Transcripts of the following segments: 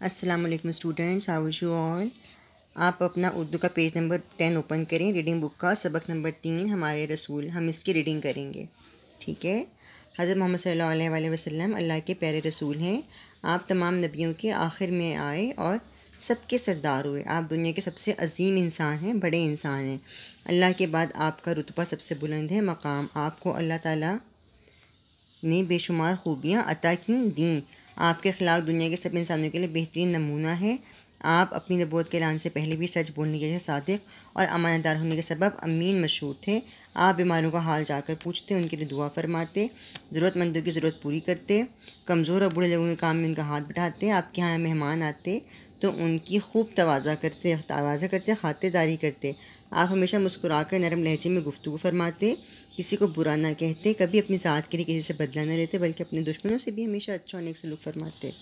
अस्सलाम वालेकुम students, how are you all. आप अपना उर्दू का पेज नंबर 10 ओपन करें, रीडिंग बुक का सबक नंबर 3 हमारे रसूल। हम इसकी रीडिंग करेंगे, ठीक है। हज़रत मोहम्मद सल्लल्लाहु अलैहि वसल्लम अल्लाह के प्यारे रसूल हैं। आप तमाम नबियों के आखिर में आए और सबके सरदार हुए। आप दुनिया के सबसे अजीम इंसान हैं, बड़े इंसान हैं। अल्लाह के बाद आपका रुतबा सबसे बुलंद है मकाम। आपको अल्लाह ताला ने बेशुमार खूबियाँ अता की दी। आपके अखलाक दुनिया के सब इंसानों के लिए बेहतरीन नमूना है। आप अपनी नबूवत के ऐलान से पहले भी सच बोलने के सादिक और अमानतदार होने के सबब अमीन मशहूर थे। आप बीमारों का हाल जाकर पूछते, उनके लिए दुआ फरमाते, ज़रूरतमंदों की ज़रूरत पूरी करते, कमज़ोर और बूढ़े लोगों के काम में उनका हाथ बढ़ाते। आपके यहाँ मेहमान आते तो उनकी खूब तवाज़ा करते, खातिरदारी करते। आप हमेशा मुस्कुराकर नरम लहजे में गुफ्तगू फरमाते, किसी को बुरा ना कहते, कभी अपनी ज़ात के लिए किसी से बदला न लेते, बल्कि अपने दुश्मनों से भी हमेशा अच्छा होने का सलूक फरमाते।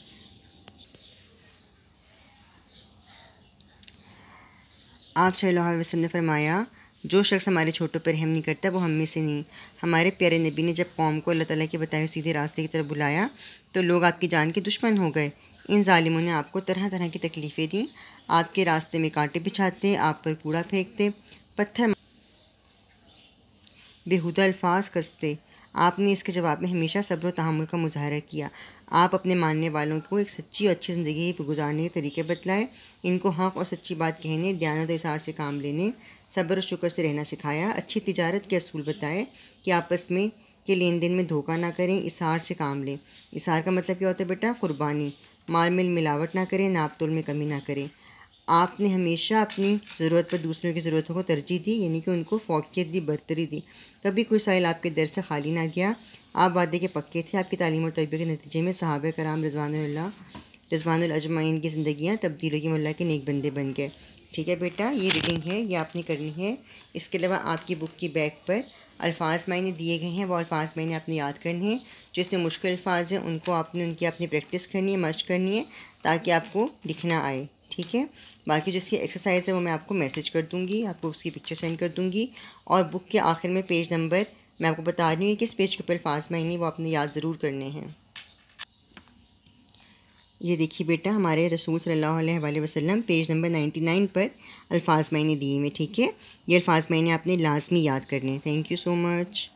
आप सल्लल्लाहु अलैहि वसल्लम ने फरमाया, जो शख्स हमारे छोटों पर रहम नहीं करता वो हम में से नहीं। हमारे प्यारे नबी ने जब कौम को अल्लाह ताला के बताए सीधे रास्ते की तरफ बुलाया तो लोग आपकी जान के दुश्मन हो गए। इन जालिमों ने आपको तरह तरह की तकलीफ़ें दी, आपके रास्ते में कांटे बिछाते, आप पर कूड़ा फेंकते, पत्थर बेहुदा अल्फाज कसते। आपने इसके जवाब में हमेशा सब्र और तहम्मुल का मुज़ाहरा किया। आप अपने मानने वालों को एक सच्ची और अच्छी ज़िंदगी गुजारने के तरीके बतलाए, इनको हक़ और सच्ची बात कहने, दयानत और इसार से काम लेने, सब्र और शुक्र से रहना सिखाया। अच्छी तिजारत के असूल बताए कि आपस में के लेन देन में धोखा ना करें, इसार से काम लें। इसार का मतलब क्या होता है बेटा? कुर्बानी। माल में मिलावट ना करें, नाप तोल में कमी ना करें। आपने हमेशा अपनी ज़रूरत पर दूसरों की ज़रूरतों को तरजीह दी, यानी कि उनको फ़ौक़ियत दी, बरतरी दी। कभी कोई साइल आपके दर से खाली ना गया। आप वादे के पक्के थे। आपकी तालीम और तरबियत के नतीजे में सहाबा कराम रिज़वानुल अजमईन की ज़िंदगियाँ तब्दील हुई, अल्लाह के नेक बंदे बन गए। ठीक है बेटा, ये रीडिंग है, ये आपने करनी है। इसके अलावा आपकी बुक की बैक पर अल्फाज मायने दिए गए हैं, वो अल्फाज मायने आपने याद करने हैं। जो इसमें मुश्किल अल्फाज हैं उनको आपने अपनी प्रैक्टिस करनी है, मशक़ करनी है, ताकि आपको लिखना आए। ठीक है। बाकी जो इसकी एक्सरसाइज है वो मैं आपको मैसेज कर दूँगी, आपको उसकी पिक्चर सेंड कर दूँगी। और बुक के आखिर में पेज नंबर मैं आपको बता रही हूँ, किस पेज के ऊपर अल्फाज मायने वो आपने याद ज़रूर करने हैं। ये देखिए बेटा, हमारे रसूल सल्लल्लाहु अलैहि वसल्लम पेज नंबर 99 पर अल्फाज मायने दिए हुए, ठीक है। ये अल्फाज मायने आपने लाजमी याद करने हैं। Thank you so much.